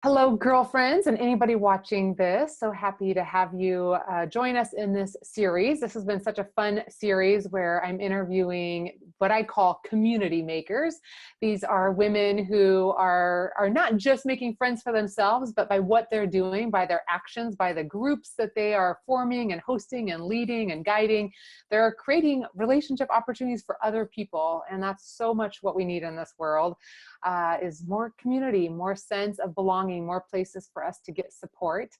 Hello, girlfriends, and anybody watching this. So happy to have you join us in this series. This has been such a fun series where I'm interviewing what I call community makers. These are women who are not just making friends for themselves, but by what they're doing, by their actions, by the groups that they are forming and hosting and leading and guiding. They're creating relationship opportunities for other people. And that's so much what we need in this world. Is more community, more sense of belonging, more places for us to get support.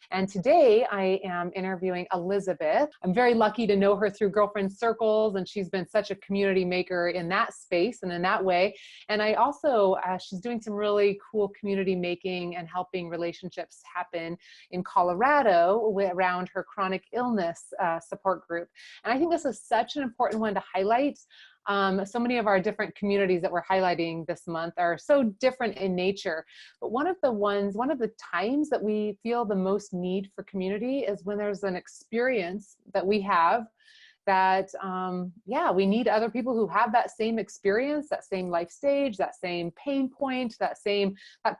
And today I am interviewing Elizabeth. I'm very lucky to know her through girlfriend circles, and she's been such a community maker in that space and in that way. And I also, she's doing some really cool community making and helping relationships happen in Colorado around her chronic illness support group. And I think this is such an important one to highlight. So many of our different communities that we're highlighting this month are so different in nature. But one of the times that we feel the most need for community is when there's an experience that we have that, we need other people who have that same experience, that same life stage, that same pain point, that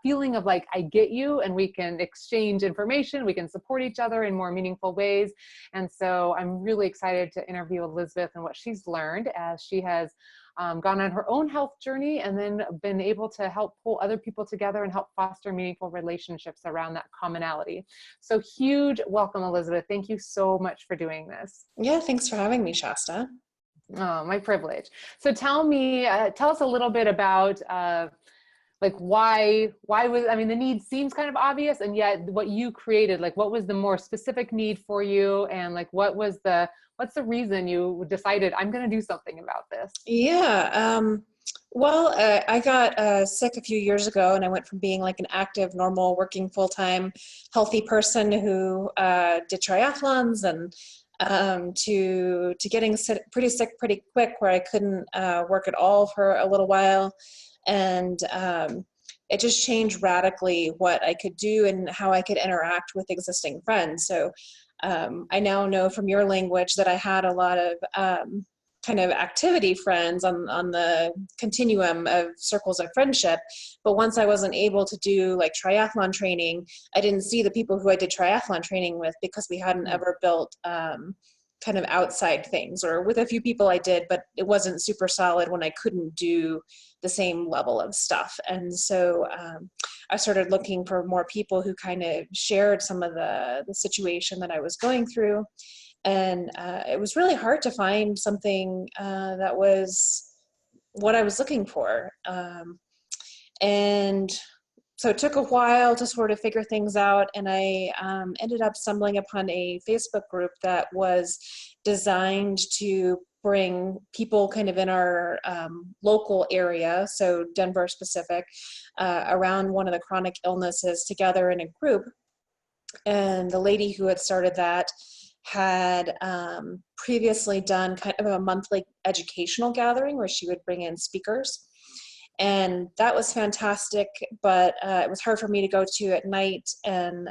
feeling of like, I get you, and we can exchange information, we can support each other in more meaningful ways. And so I'm really excited to interview Elizabeth and what she's learned as she has gone on her own health journey and then been able to help pull other people together and help foster meaningful relationships around that commonality. So huge welcome, Elizabeth. Thank you so much for doing this. Yeah, thanks for having me, Shasta. Oh, my privilege. So tell us a little bit about like why was, I mean, the need seems kind of obvious, and yet what you created, like what was the more specific need for you, and like what's the reason you decided I'm going to do something about this? Yeah, I got sick a few years ago, and I went from being like an active, normal, working full-time, healthy person who did triathlons and to getting pretty sick pretty quick, where I couldn't work at all for a little while. And it just changed radically what I could do and how I could interact with existing friends. So I now know from your language that I had a lot of kind of activity friends on the continuum of circles of friendship. But once I wasn't able to do like triathlon training, I didn't see the people who I did triathlon training with because we hadn't ever built kind of outside things, or with a few people I did, but it wasn't super solid when I couldn't do the same level of stuff. And so I started looking for more people who kind of shared some of the situation that I was going through. And it was really hard to find something that was what I was looking for. And so it took a while to sort of figure things out, and I ended up stumbling upon a Facebook group that was designed to bring people kind of in our local area, so Denver specific, around one of the chronic illnesses together in a group. And the lady who had started that had previously done kind of a monthly educational gathering where she would bring in speakers. And that was fantastic, but it was hard for me to go to at night, and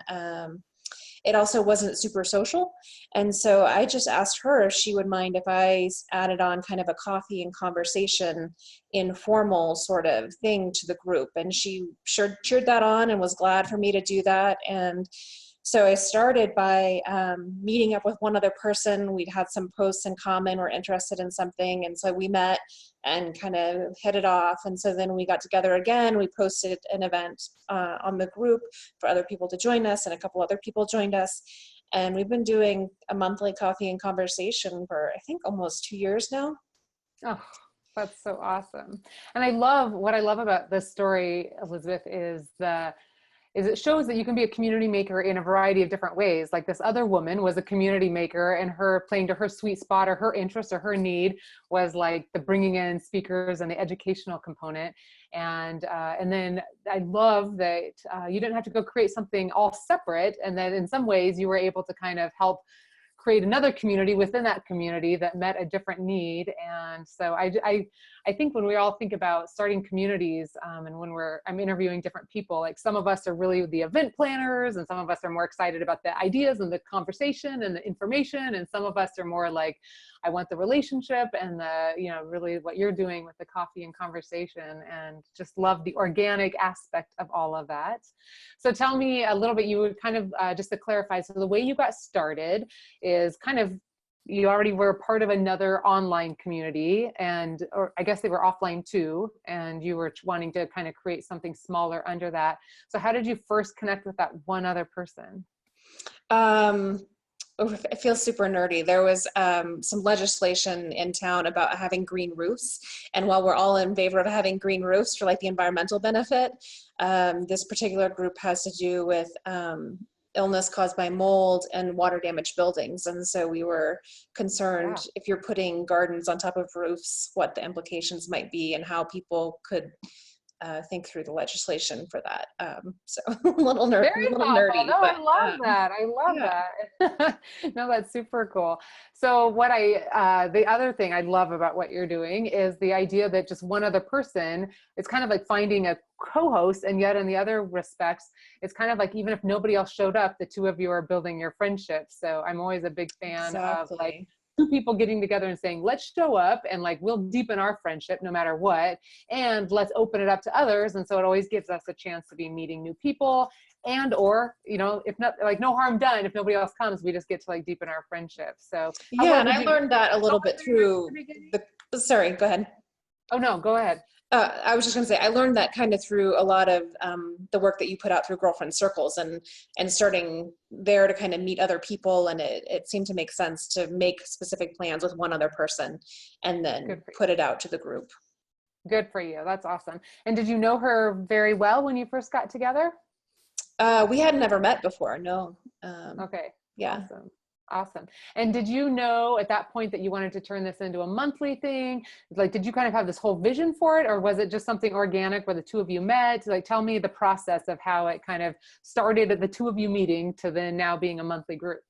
it also wasn't super social. And so I just asked her if she would mind if I added on kind of a coffee and conversation, informal sort of thing to the group. And she cheered that on and was glad for me to do that. And so I started by meeting up with one other person. We'd had some posts in common, we're interested in something. And so we met and kind of hit it off. And so then we got together again. We posted an event on the group for other people to join us, and a couple other people joined us. And we've been doing a monthly coffee and conversation for, I think, almost 2 years now. Oh, that's so awesome. And what I love about this story, Elizabeth, is it shows that you can be a community maker in a variety of different ways. Like this other woman was a community maker, and her playing to her sweet spot or her interest or her need was like the bringing in speakers and the educational component. And then I love that you didn't have to go create something all separate, and that in some ways you were able to kind of help create another community within that community that met a different need. And so I think when we all think about starting communities, and when I'm interviewing different people, like some of us are really the event planners, and some of us are more excited about the ideas and the conversation and the information, and some of us are more like, I want the relationship and the, you know, really what you're doing with the coffee and conversation, and just love the organic aspect of all of that. So tell me a little bit, you would kind of, just to clarify, so the way you got started is kind of, you already were part of another online community, and, or I guess they were offline too, and you were wanting to kind of create something smaller under that. So how did you first connect with that one other person? It feels super nerdy. There was some legislation in town about having green roofs. And while we're all in favor of having green roofs for like the environmental benefit, this particular group has to do with illness caused by mold and water damaged buildings. And so we were concerned, Yeah. if you're putting gardens on top of roofs, what the implications might be and how people could think through the legislation for that. So a little Very thoughtful. nerdy, No, I but love that. I love yeah. that. No, that's super cool. So what the other thing I love about what you're doing is the idea that just one other person, it's kind of like finding a co-host, and yet in the other respects, it's kind of like, even if nobody else showed up, the two of you are building your friendship. So I'm always a big fan of like Exactly. two people getting together and saying, let's show up and like, we'll deepen our friendship no matter what, and let's open it up to others. And so it always gives us a chance to be meeting new people, and, or, you know, if not, like, no harm done, if nobody else comes, we just get to like deepen our friendship. So Yeah, what and did I you learned that a how little old bit were you at through the beginning? sorry, go ahead. Oh no, go ahead. I was just going to say, I learned that kind of through a lot of the work that you put out through Girlfriend Circles, and starting there to kind of meet other people. And it seemed to make sense to make specific plans with one other person and then Good for you. put it out to the group. Good for you. That's awesome. And did you know her very well when you first got together? We had never met before. No. Okay. Yeah. Awesome. Awesome. And did you know at that point that you wanted to turn this into a monthly thing? Like, did you kind of have this whole vision for it, or was it just something organic where the two of you met? Like, tell me the process of how it kind of started at the two of you meeting to then now being a monthly group.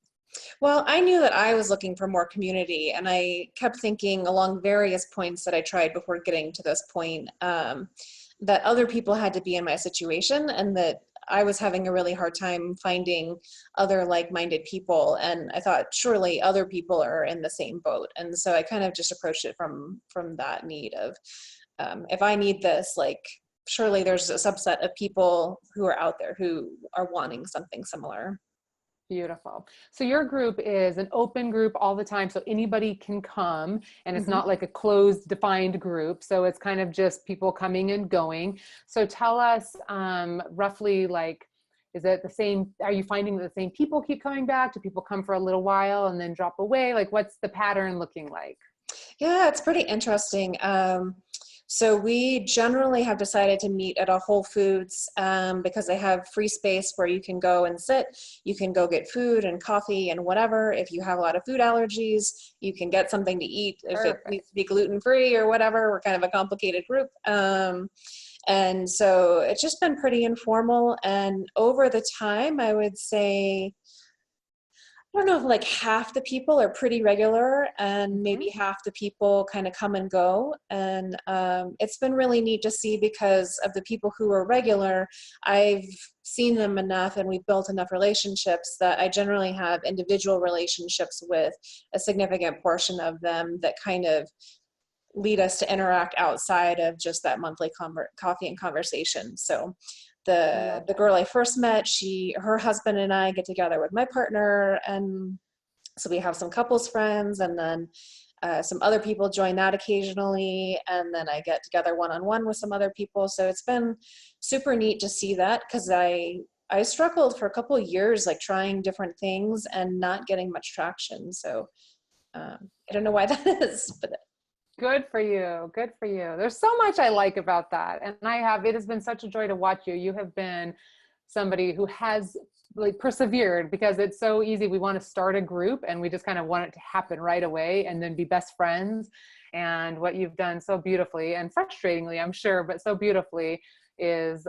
Well, I knew that I was looking for more community, and I kept thinking along various points that I tried before getting to this point, that other people had to be in my situation, and that I was having a really hard time finding other like-minded people. And I thought, surely other people are in the same boat. And so I kind of just approached it from that need of, if I need this, like, surely there's a subset of people who are out there who are wanting something similar. Beautiful. So your group is an open group all the time, so anybody can come, and it's Mhm. not like a closed, defined group. So it's kind of just people coming and going. So tell us roughly, like, is it the same? Are you finding that the same people keep coming back? Do people come for a little while and then drop away? Like, what's the pattern looking like? Yeah, it's pretty interesting. So we generally have decided to meet at a Whole Foods because they have free space where you can go and sit. You can go get food and coffee and whatever. If you have a lot of food allergies, you can get something to eat. If it Perfect. needs to be gluten-free or whatever, we're kind of a complicated group. And so it's just been pretty informal. And over the time, I would say, I don't know if like half the people are pretty regular and maybe Mhm. half the people kind of come and go. And it's been really neat to see, because of the people who are regular, I've seen them enough and we've built enough relationships that I generally have individual relationships with a significant portion of them that kind of lead us to interact outside of just that monthly coffee and conversation. So the Love the girl I first met, her husband and I get together with my partner, and so we have some couples friends, and then some other people join that occasionally, and then I get together one-on-one with some other people. So it's been super neat to see that, because I struggled for a couple of years like trying different things and not getting much traction. So I don't know why that is, but Good for you. Good for you. There's so much I like about that. And it has been such a joy to watch you. You have been somebody who has like persevered, because it's so easy. We want to start a group and we just kind of want it to happen right away and then be best friends. And what you've done so beautifully and frustratingly, I'm sure, but so beautifully, is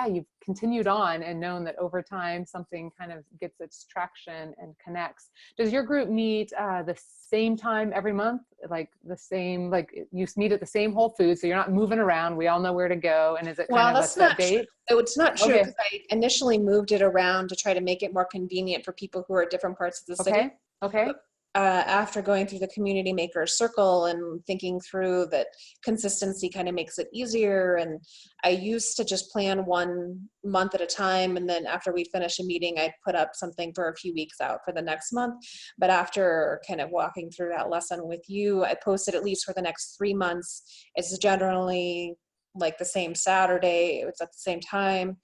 you've continued on and known that over time something kind of gets its traction and connects. Does your group meet the same time every month? Like the same, like you meet at the same Whole Foods, so you're not moving around, we all know where to go, and is it kind well, of a that's set not true. date? It's not true, Okay. because I initially moved it around to try to make it more convenient for people who are at different parts of the city. Okay. Okay. after going through the community maker circle and thinking through that consistency kind of makes it easier. And I used to just plan 1 month at a time. And then after we finish a meeting, I'd put up something for a few weeks out for the next month. But after kind of walking through that lesson with you, I posted at least for the next 3 months. It's generally like the same Saturday. It's at the same time.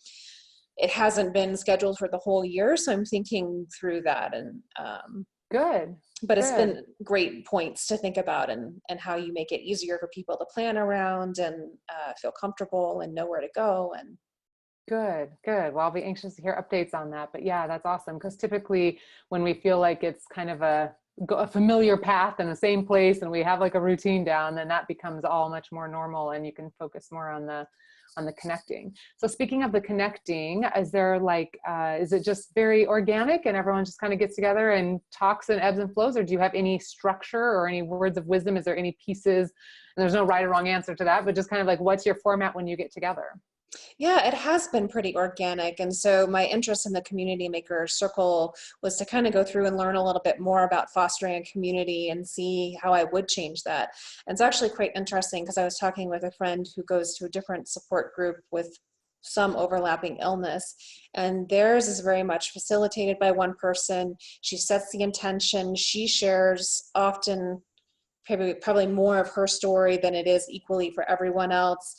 It hasn't been scheduled for the whole year. So I'm thinking through that. And, Good. but it's Good. been great points to think about, and how you make it easier for people to plan around and feel comfortable and know where to go. And Good, good. Well, I'll be anxious to hear updates on that. But yeah, that's awesome. Because typically when we feel like it's kind of a familiar path in the same place and we have like a routine down, then that becomes all much more normal and you can focus more on the connecting. So speaking of the connecting, is there like, is it just very organic and everyone just kind of gets together and talks and ebbs and flows? Or do you have any structure or any words of wisdom? Is there any pieces? And there's no right or wrong answer to that, but just kind of like, what's your format when you get together? yeah, it has been pretty organic. And so my interest in the community maker circle was to kind of go through and learn a little bit more about fostering a community and see how I would change that. And it's actually quite interesting because I was talking with a friend who goes to a different support group with some overlapping illness, and theirs is very much facilitated by one person. She sets the intention. She shares often probably more of her story than it is equally for everyone else.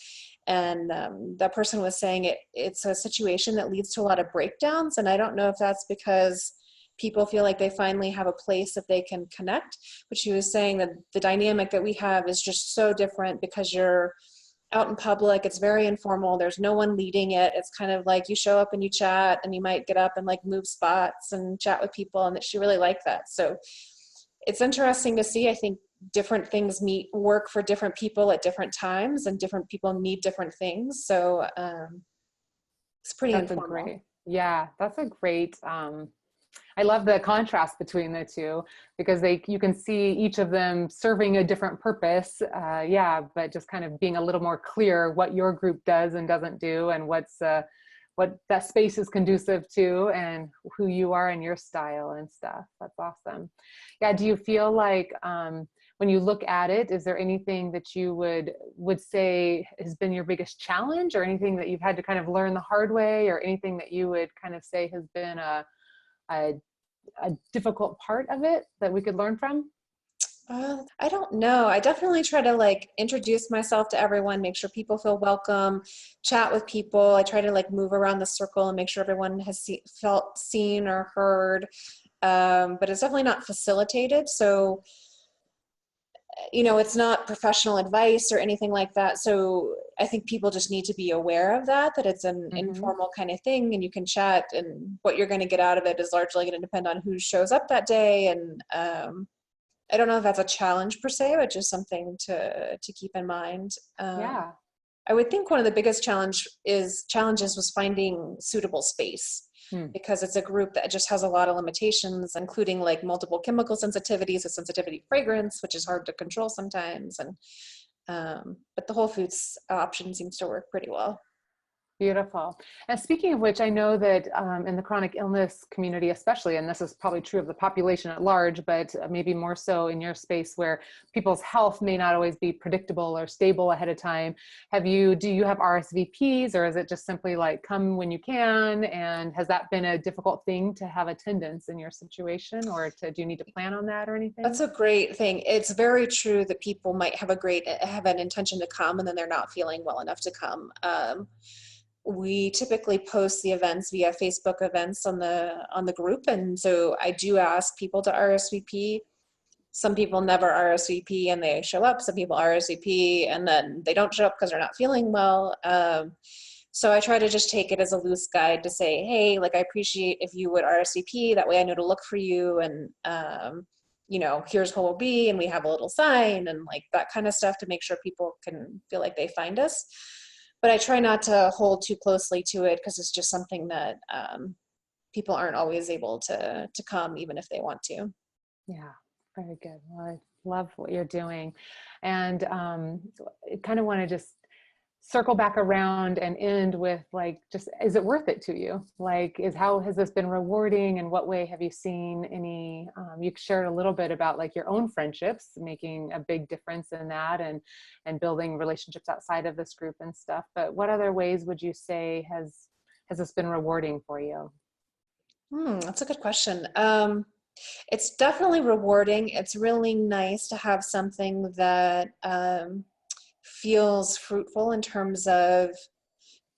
And that person was saying it's a situation that leads to a lot of breakdowns. And I don't know if that's because people feel like they finally have a place that they can connect. But she was saying that the dynamic that we have is just so different because you're out in public. It's very informal. There's no one leading it. It's kind of like you show up and you chat, and you might get up and like move spots and chat with people. And that she really liked that. So it's interesting to see. I think different things work for different people at different times, and different people need different things. So it's pretty That's a informal. great, yeah, that's a great, I love the contrast between the two because you can see each of them serving a different purpose. Yeah, but just kind of being a little more clear what your group does and doesn't do, and what that space is conducive to, and who you are and your style and stuff. That's awesome. Yeah. Do you feel like, when you look at it, is there anything that you would say has been your biggest challenge, or anything that you've had to kind of learn the hard way, or anything that you would kind of say has been a difficult part of it that we could learn from? I don't know. I definitely try to like introduce myself to everyone, make sure people feel welcome, chat with people. I try to like move around the circle and make sure everyone has felt seen or heard. But it's definitely not facilitated. So, it's not professional advice or anything like that. So I think people just need to be aware of that it's an informal kind of thing, and you can chat, and what you're going to get out of it is largely going to depend on who shows up that day. And I don't know if that's a challenge per se, but just something to keep in mind. Yeah. I would think one of the biggest challenges was finding suitable space, because it's a group that just has a lot of limitations, including like multiple chemical sensitivities, a sensitivity to fragrance, which is hard to control sometimes. And but the Whole Foods option seems to work pretty well. Beautiful. And speaking of which, I know that in the chronic illness community, especially, and this is probably true of the population at large, but maybe more so in your space where people's health may not always be predictable or stable ahead of time. Do you have RSVPs, or is it just simply like come when you can? And has that been a difficult thing to have attendance in your situation, or do you need to plan on that or anything? That's a great thing. It's very true that people might have an intention to come, and then they're not feeling well enough to come. We typically post the events via Facebook events on the group. And so I do ask people to RSVP. Some people never RSVP and they show up. Some people RSVP and then they don't show up because they're not feeling well. So I try to just take it as a loose guide to say, hey, like, I appreciate if you would RSVP. That way I know to look for you. And, here's who we'll be. And we have a little sign and like that kind of stuff to make sure people can feel like they find us. But I try not to hold too closely to it, because it's just something that people aren't always able to come, even if they want to. Yeah, very good. Well, I love what you're doing. And I kind of want to just circle back around and end with like, just, is it worth it to you? Like, how has this been rewarding? In what way have you seen any, you shared a little bit about like your own friendships, making a big difference in that, and building relationships outside of this group and stuff. But what other ways would you say has this been rewarding for you? That's a good question. It's definitely rewarding. It's really nice to have something that feels fruitful in terms of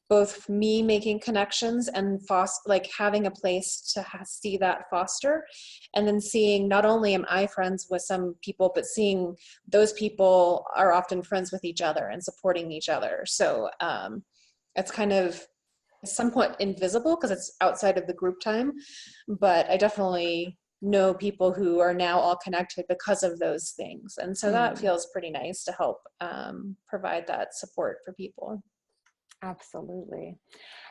both me making connections and like having a place to see that foster, and then seeing not only am I friends with some people, but seeing those people are often friends with each other and supporting each other. So it's kind of somewhat invisible because it's outside of the group time, but I definitely know people who are now all connected because of those things. And so that feels pretty nice to help provide that support for people. Absolutely.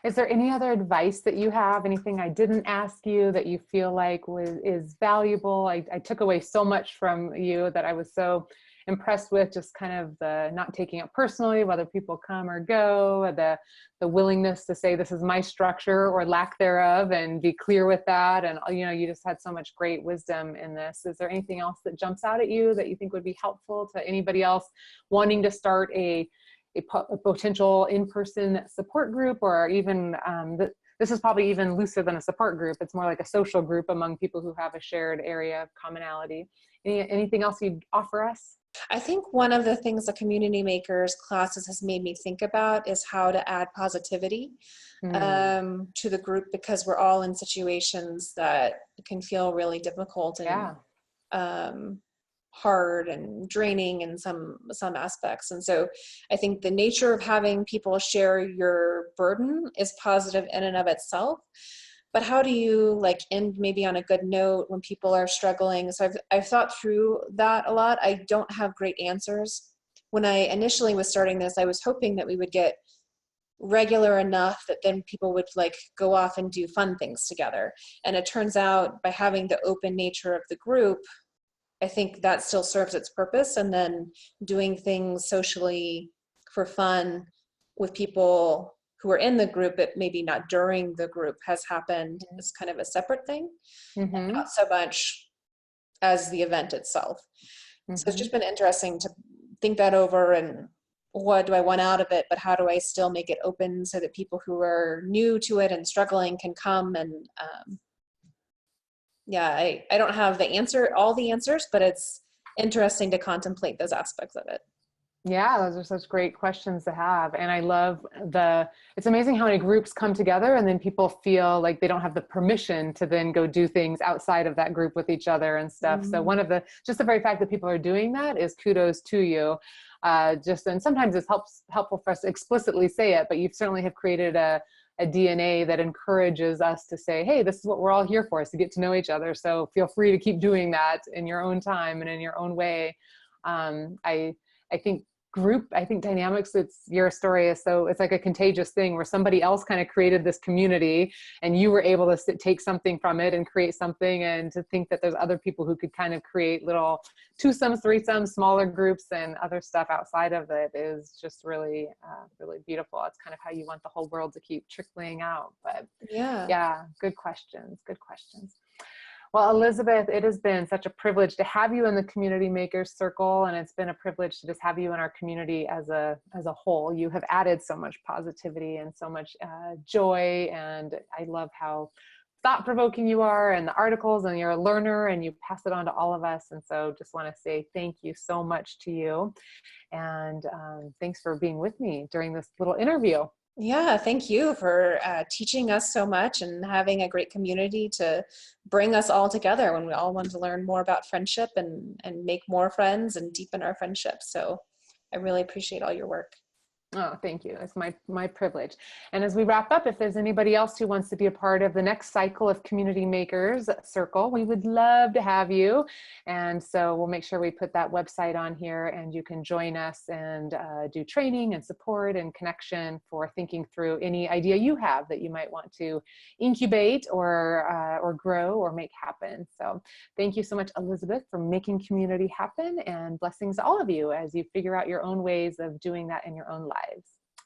Is there any other advice that you have? Anything I didn't ask you that you feel like is valuable? I took away so much from you that I was so impressed with, just kind of the not taking it personally, whether people come or go, the willingness to say this is my structure or lack thereof, and be clear with that. And you just had so much great wisdom in this. Is there anything else that jumps out at you that you think would be helpful to anybody else wanting to start a potential in-person support group, or even this is probably even looser than a support group. It's more like a social group among people who have a shared area of commonality. Anything else you'd offer us? I think one of the things the Community Makers classes has made me think about is how to add positivity to the group, because we're all in situations that can feel really difficult and hard and draining in some aspects. And so I think the nature of having people share your burden is positive in and of itself. But how do you like end maybe on a good note when people are struggling? So I've thought through that a lot. I don't have great answers. When I initially was starting this, I was hoping that we would get regular enough that then people would like go off and do fun things together. And it turns out by having the open nature of the group, I think that still serves its purpose. And then doing things socially for fun with people who are in the group, but maybe not during the group, has happened as kind of a separate thing, and not so much as the event itself. So it's just been interesting to think that over, and what do I want out of it, but how do I still make it open so that people who are new to it and struggling can come. And I don't have all the answers, but it's interesting to contemplate those aspects of it. Yeah, those are such great questions to have. And I love it's amazing how many groups come together and then people feel like they don't have the permission to then go do things outside of that group with each other and stuff. So just the very fact that people are doing that is kudos to you. And sometimes it's helpful for us to explicitly say it, but you certainly have created a DNA that encourages us to say, hey, this is what we're all here for, is to get to know each other. So feel free to keep doing that in your own time and in your own way. I think dynamics, your story is it's like a contagious thing where somebody else kind of created this community and you were able to take something from it and create something, and to think that there's other people who could kind of create little twosomes, threesomes, smaller groups and other stuff outside of it is just really, really beautiful. It's kind of how you want the whole world to keep trickling out. But yeah, good questions. Well, Elizabeth, it has been such a privilege to have you in the Community Makers Circle, and it's been a privilege to just have you in our community as a whole. You have added so much positivity and so much joy, and I love how thought-provoking you are, and the articles, and you're a learner and you pass it on to all of us. And so just want to say thank you so much to you, and thanks for being with me during this little interview. Yeah, thank you for teaching us so much and having a great community to bring us all together when we all want to learn more about friendship and make more friends and deepen our friendship. So I really appreciate all your work. Oh, thank you. It's my privilege. And as we wrap up, if there's anybody else who wants to be a part of the next cycle of Community Makers Circle, we would love to have you. And so we'll make sure we put that website on here, and you can join us and do training and support and connection for thinking through any idea you have that you might want to incubate or grow or make happen. So thank you so much, Elizabeth, for making community happen, and blessings to all of you as you figure out your own ways of doing that in your own lives.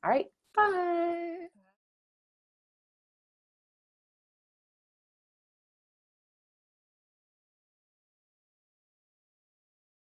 All right, bye.